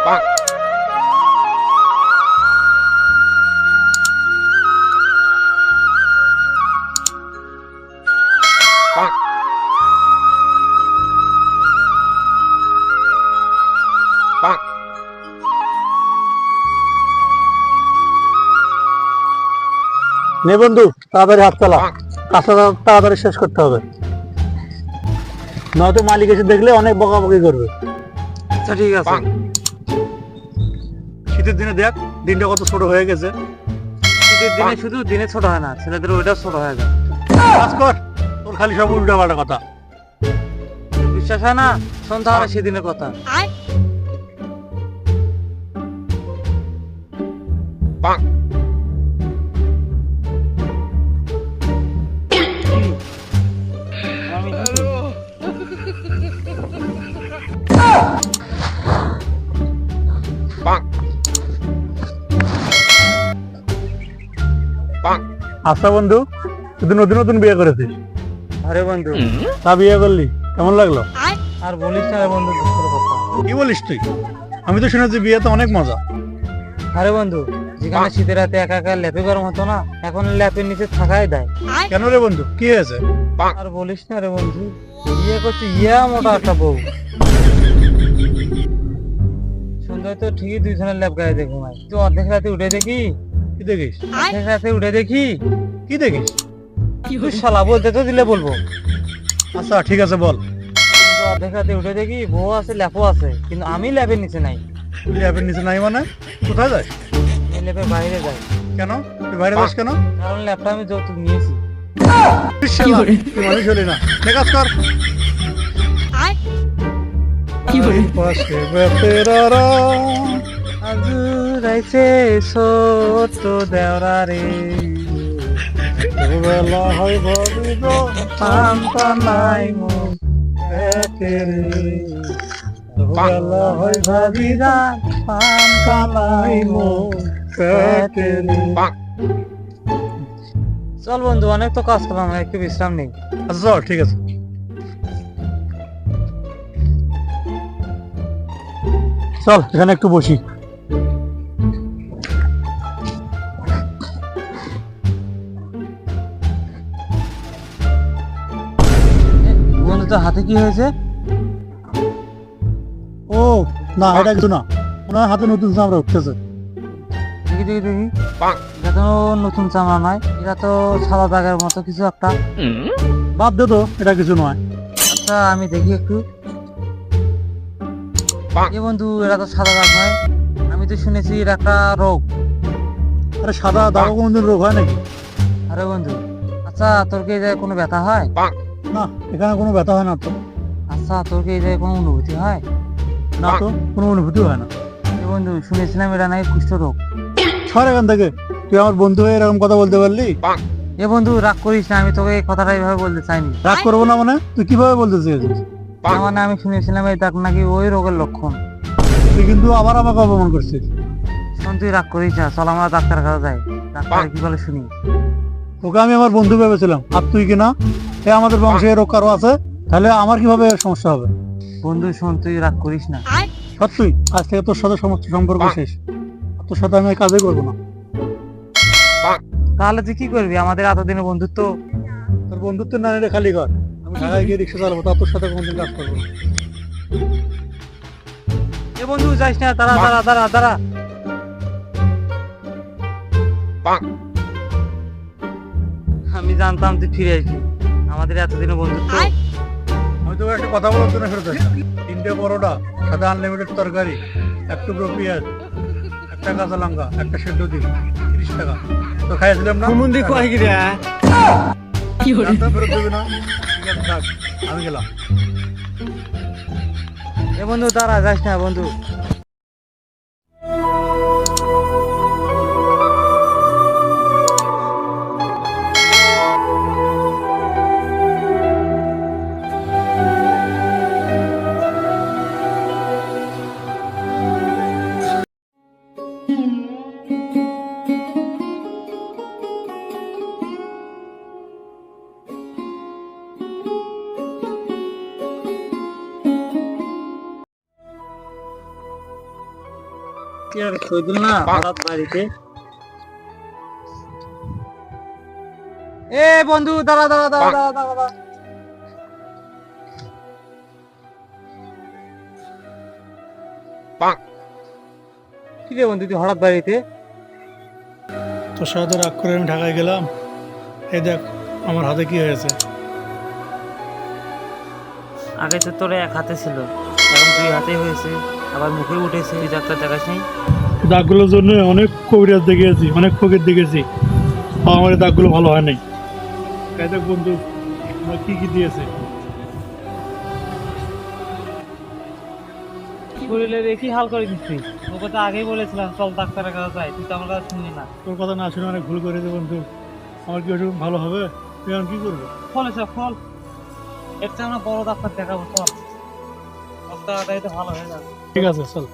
নে বন্ধু, তাড়াতাড়ি হাত চালা, কাজটা তাড়াতাড়ি শেষ করতে হবে, নয়তো মালিক এসে দেখলে অনেক বকাবকি করবে। আচ্ছা ঠিক আছে। শীতের দিনে দেখ দিনটা কত ছোট হয়ে গেছে। শীতের দিনে শুধু দিনে ছোট হয় না, ছেলেদের ওইটাও ছোট হয়ে যায়। কাজ কর, তোর খালি সব উল্টা পাল্টা কথা। বিশ্বাস হয় না? শোন তাহলে সেদিনের কথা। আচ্ছা বন্ধু, তুই নতুন নতুন বিয়ে করেছিস? আরে বন্ধু, তা বিয়ে করলি, কেমন লাগলো? আর বলিস না রে বন্ধু, দুঃখের কথা। কি বলিস তুই? আমি তো শুনেছি বিয়েতে অনেক মজা। আরে বন্ধু, যেখানে শীতের রাতে একা একা ল্যাপে গরম হতো না, এখন ল্যাপের নিচে থাকাই দেয়। কেন রে বন্ধু, কি হয়েছে? আর বলিস না রে বন্ধু, বিয়ে করছে ইয়া মোটা একটা বউ। সুন্দর তো ঠিকই দুইজনের ল্যাপ গায়ে দেখো ভাই, তুই অর্ধেক রাতে উঠে দেখি। কি দেখিস? অর্ধেক রাতে উঠে দেখি কি দেখিস? তুই শালা বলতে তো দিলে বলবো। আচ্ছা ঠিক আছে বল। কিন্তু অর্ধেক রাতে উঠে দেখি বউ আছে, ল্যাপও আছে, কিন্তু আমি ল্যাপের নিচে নাই। তুই ল্যাপের নিচে নাই মানে কোথায় যাস? আমি ল্যাপের বাইরে যাই। কেন তুই বাইরে যাস কেন? কারণ ল্যাপটা আমি যৌতুক নিয়েছি। তুই মানুষ হলি না, নে কাজ কর। পাশে বেতেরারা আজুরাইছে ছোট দেওরা রে, বেলা হয় ভাবিব পান্তা নাই মুখ পেটেরে। বেলা হয় ভাবিরা, পান্তা নাই মুখ পেটেরে। চল বন্ধু, অনেক তো কাজ করলাম, একটু বিশ্রাম নেই। আচ্ছা চল, ঠিক আছে। চল এখানে একটু বসি। বন্ধু তো হাতে কি হয়েছে? ও না, এটা কিছু না, ওনার হাতে নতুন চামড়া উঠতেছে। দেখি দেখি দেখি, এটা তো নতুন চামড়া নয়, এটা তো সাদা দাগের মতো কিছু একটা। বাদ দে তো, এটা কিছু নয়। আচ্ছা আমি দেখি একটু। এ বন্ধু, এটা তো সাদা দাগ নয়, আমি তো শুনেছি এটা একটা রোগ। আরে সাদা দাগও কোনোদিন রোগ হয় নাকি? আরে বন্ধু, আচ্ছা তোর কি এই জায়গায় কোনো ব্যথা হয়? না, এখানে কোনো ব্যথা হয় না তো। আচ্ছা তোর কি এই জায়গায় কোনো অনুভূতি হয়? না তো, কোনো অনুভূতি হয় না। এ বন্ধু, শুনেছিলাম এটা নাকি কুষ্ঠ রোগ। সর এখান থেকে, তুই আমার বন্ধু হয়ে এরকম কথা বলতে পারলি? এ বন্ধু রাগ করিস না, আমি তোকে এই কথাটা এইভাবে বলতে চাইনি। রাগ করবো না মানে? তুই কিভাবে বলতে চেয়েছিস? তার মানে আমি শুনেছিলাম এই দাগ নাকি ওই রোগের লক্ষণ। তুই কিন্তু আবার আমাকে অপমান করছিস। শোন, তুই রাগ করিস না, চল আমরা ডাক্তার কাছে যাই, ডাক্তার কি বলে শুনি। তোকে আমি আমার বন্ধু ভেবেছিলাম, আর তুই কিনা এ আমাদের বংশে এ রোগ কারো আছে, তাহলে আমার কিভাবে সমস্যা হবে? বন্ধু শোন, তুই রাগ করিস না। সত্যি আজ থেকে তোর সাথে সমস্ত সম্পর্ক শেষ, আর তোর সাথে আমি আর কাজই করবো না। তাহলে তুই কি করবি? আমাদের এতদিনের বন্ধুত্ব। তোর বন্ধুত্বের নারীরে খালি কর, আমি ঢাকায় গিয়ে রিক্সা চালাবো, তা তোর সাথে কোনোদিন কাজ করবো না। এ বন্ধু যাইস না, দাঁড়া দাঁড়া দাঁড়া দাঁড়া। আমি জানতাম তুই ফিরে আসবি, আমাদের এতদিনের বন্ধুত্ব। আমি তোকে একটা কথা বলার জন্য ফেরত আসলাম। 3টে পরোটা, সাথে আনলিমিটেড তরকারি, এক টুকরো পেঁয়াজ, একটা কাঁচা লঙ্কা, একটা সেদ্ধ ডিম, 30 টাকা। তো খাইছিলাম না? জানতাম ফেরত দেবে না। ঠিক আছে থাক, আমি গেলাম। এ বন্ধু দাঁড়া, যাইস না বন্ধু। কি আর শহীদুল না হঠাৎ বাড়িতে। এ বন্ধু দাঁড়া দাঁড়া দাঁড়া দাঁড়া দাঁড়া দাঁড়া। কি রে বন্ধু তুই হঠাৎ বাড়িতে? তোর সাথে রাগ করে আমি ঢাকায় গেলাম, এই দেখ আমার হাতে কি হয়েছে। আগে তো তোর এক হাতে ছিল, এখন দুই হাতে হয়েছে, আবার মুখে উঠেছে। তুই ডাক্তার দেখাস নাই? দাগগুলোর জন্য অনেক কবিরাজ দেখেছি, অনেক ফকির দেখেছি, আমার এই দাগগুলো ভালো হয় নাই। তাই দেখ বন্ধু আমার কি কি দিয়েছে। শরীরের কি হাল করে দিচ্ছিস? তোকে তো আগেই বলেছিলাম চল ডাক্তারের কাছে যাই, তুই তো আমার কথা শুনলি না। তোর কথা না শুনে অনেক ভুল করেছে বন্ধু, আমার কি ওরকম ভালো হবে? তুই এখন কি করবো? ফলে সব ফল, এর চেয়ে আমরা বড় ডাক্তার দেখাবো, চল। ডাক্তার তো ভালো হয়ে যাবে। ঠিক আছে চল।